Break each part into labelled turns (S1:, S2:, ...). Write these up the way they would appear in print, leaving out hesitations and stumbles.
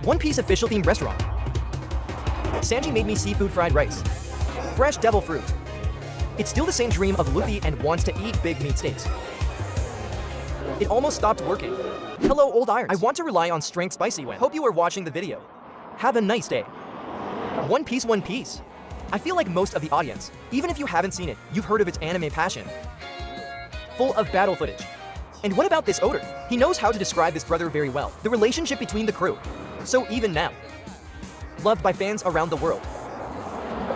S1: One Piece official themed restaurant. Sanji made me seafood fried rice. Fresh devil fruit. It's still the same dream of Luffy and wants to eat big meat steaks. It almost stopped working. Hello, old irons. I want to rely on strength spicy when. Hope you are watching the video. Have a nice day. One Piece, One Piece. I feel like most of the audience, even if you haven't seen it, you've heard of its anime passion. Full of battle footage. And what about this odor? He knows how to describe this brother very well. The relationship between the crew. So even now. Loved by fans around the world.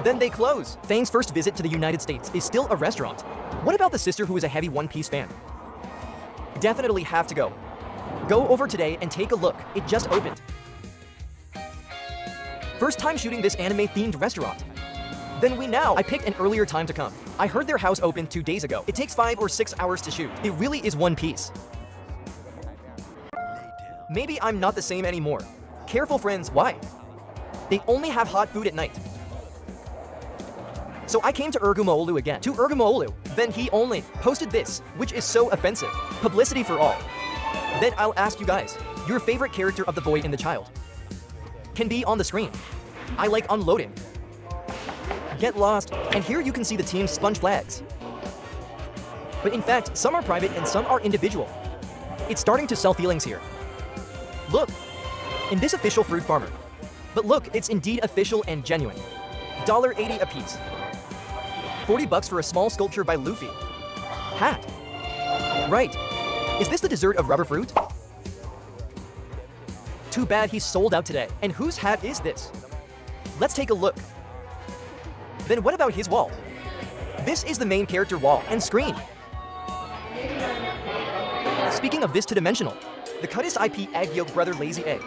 S1: Then they close. Fang's first visit to the United States is still a restaurant. What about the sister who is a heavy One Piece fan? Definitely have to go. Go over today and take a look. It just opened. First time shooting this anime-themed restaurant. Then I picked an earlier time to come. I heard their house opened 2 days ago. It takes 5 or 6 hours to shoot. It really is One Piece. Maybe I'm not the same anymore. Careful friends, why? They only have hot food at night. So I came to Ergumaolu again. To Ergumaolu. Then he only posted this, which is so offensive. Publicity for all. Then I'll ask you guys, your favorite character of the boy and the child. Can be on the screen. I like unloading. Get lost, and here you can see the team's sponge flags. But in fact, some are private and some are individual. It's starting to sell feelings here. Look, in this official fruit farmer. But look, it's indeed official and genuine. $1.80 a piece. 40 bucks for a small sculpture by Luffy. Hat. Right. Is this the dessert of rubber fruit? Too bad he's sold out today. And whose hat is this? Let's take a look. Then what about his wall? This is the main character wall and screen. Speaking of this two-dimensional, the Cuttest IP Egg Yolk Brother Lazy Egg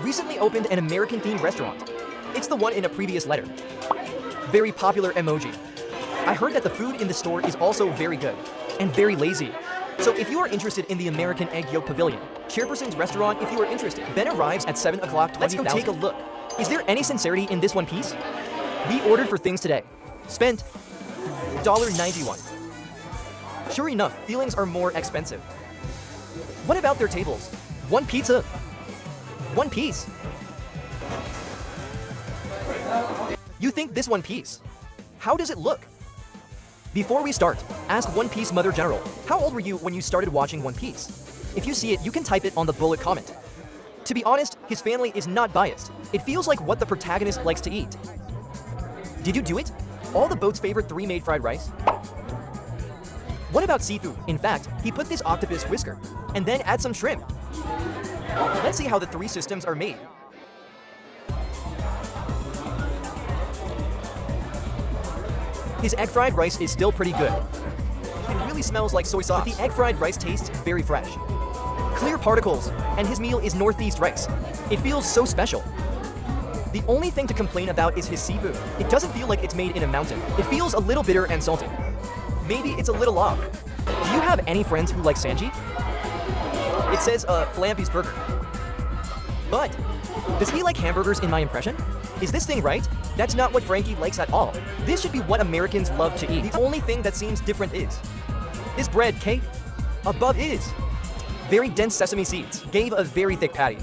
S1: recently opened an American-themed restaurant. It's the one in a previous letter. Very popular emoji. I heard that the food in the store is also very good and very lazy. So if you are interested in the American Egg Yolk Pavilion, Chairperson's Restaurant, if you are interested, Ben arrives at 7 o'clock. Let's go take a look. Is there any sincerity in this One Piece? We ordered for things today. Spent $1.91. Sure enough, feelings are more expensive. What about their tables? One pizza. One piece. You think this One Piece? How does it look? Before we start, ask One Piece Mother General, how old were you when you started watching One Piece? If you see it, you can type it on the bullet comment. To be honest, his family is not biased. It feels like what the protagonist likes to eat. Did you do it? All the boat's favorite 3 made fried rice? What about seafood? In fact, he put this octopus whisker, and then add some shrimp. Let's see how the 3 systems are made. His egg fried rice is still pretty good. It really smells like soy sauce. But the egg fried rice tastes very fresh. Clear particles, and his meal is Northeast rice. It feels so special. The only thing to complain about is his seafood. It doesn't feel like it's made in a mountain. It feels a little bitter and salty. Maybe it's a little off. Do you have any friends who like Sanji? It says, Flampy's Burger. But, does he like hamburgers in my impression? Is this thing right? That's not what Frankie likes at all. This should be what Americans love to eat. The only thing that seems different is this bread cake. Above is very dense sesame seeds. Gave a very thick patty.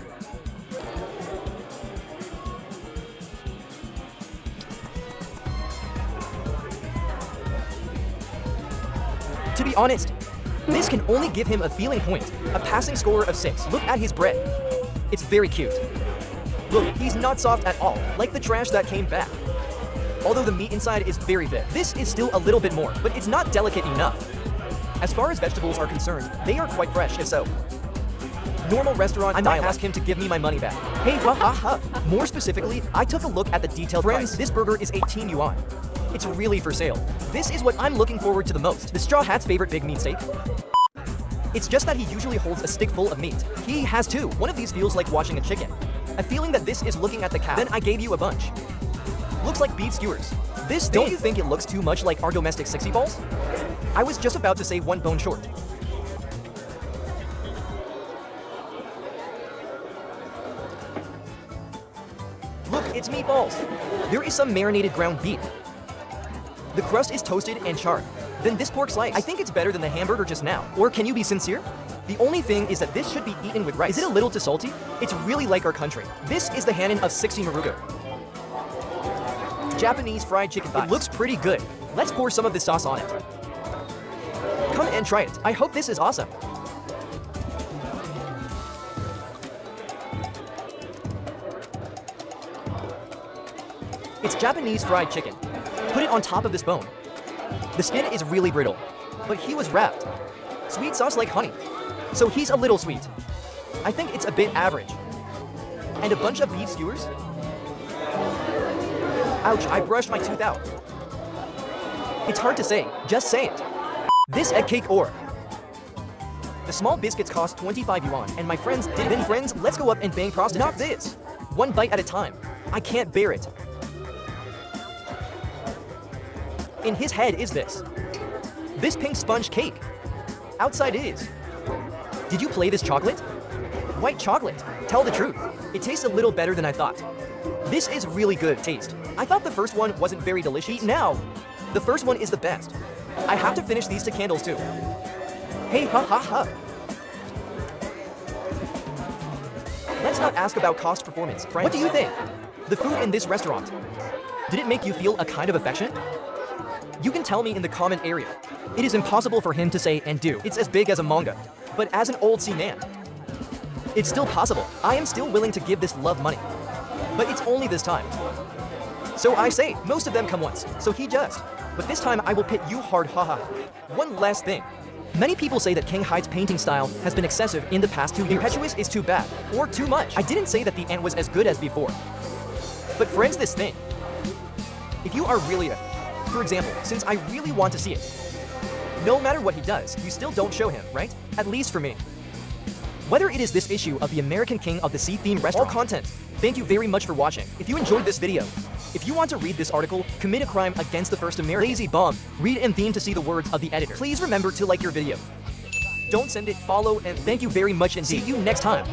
S1: To be honest, this can only give him a feeling point, a passing score of 6. Look at his bread. It's very cute. Look, he's not soft at all, like the trash that came back. Although the meat inside is very thick. This is still a little bit more, but it's not delicate enough. As far as vegetables are concerned, they are quite fresh, if so. Normal restaurant I might ask him to give me my money back. Hey, More specifically, I took a look at the detailed price. This burger is 18 yuan. It's really for sale. This is what I'm looking forward to the most. The Straw Hat's favorite big meat steak. It's just that he usually holds a stick full of meat. He has 2. One of these feels like watching a chicken. A feeling that this is looking at the cow. Then I gave you a bunch. Looks like beef skewers. This thing. Don't you think it looks too much like our domestic 60 balls? I was just about to say 1 bone short. Look, it's meatballs. There is some marinated ground beef. The crust is toasted and charred. Then this pork slice. I think it's better than the hamburger just now. Or can you be sincere? The only thing is that this should be eaten with rice. Is it a little too salty? It's really like our country. This is the Hanan of 60 Marugo. Japanese fried chicken thighs. It looks pretty good. Let's pour some of this sauce on it. Come and try it. I hope this is awesome. It's Japanese fried chicken. Put it on top of this bone. The skin is really brittle, but he was wrapped. Sweet sauce like honey. So he's a little sweet. I think it's a bit average. And a bunch of beef skewers? Ouch, I brushed my tooth out. It's hard to say, just say it. This egg cake or. The small biscuits cost 25 yuan, and my friends did. Then friends, let's go up and bang prostitutes. Not this. One bite at a time. I can't bear it. In his head is this. This pink sponge cake. Outside is. Did you play this chocolate? White chocolate. Tell the truth. It tastes a little better than I thought. This is really good taste. I thought the first one wasn't very delicious. Now, the first one is the best. I have to finish these 2 candles too. Hey, ha ha ha. Let's not ask about cost performance, friends. What do you think? The food in this restaurant, did it make you feel a kind of affection? You can tell me in the comment area. It is impossible for him to say and do. It's as big as a manga. But as an old sea man, it's still possible. I am still willing to give this love money. But it's only this time. So I say, most of them come once. So he just. But this time I will pit you hard, haha. One last thing. Many people say that King Hyde's painting style has been excessive in the past 2 years. Impetuous is too bad, or too much. I didn't say that the ant was as good as before. But friends, this thing. If you are really a, for example, since I really want to see it, no matter what he does, you still don't show him, right? At least for me. Whether it is this issue of the American King of the Sea themed restaurant, all content. Thank you very much for watching. If you enjoyed this video, if you want to read this article, commit a crime against the first American, lazy bum, read in theme to see the words of the editor. Please remember to like your video. Don't send it, follow, and thank you very much and see you next time.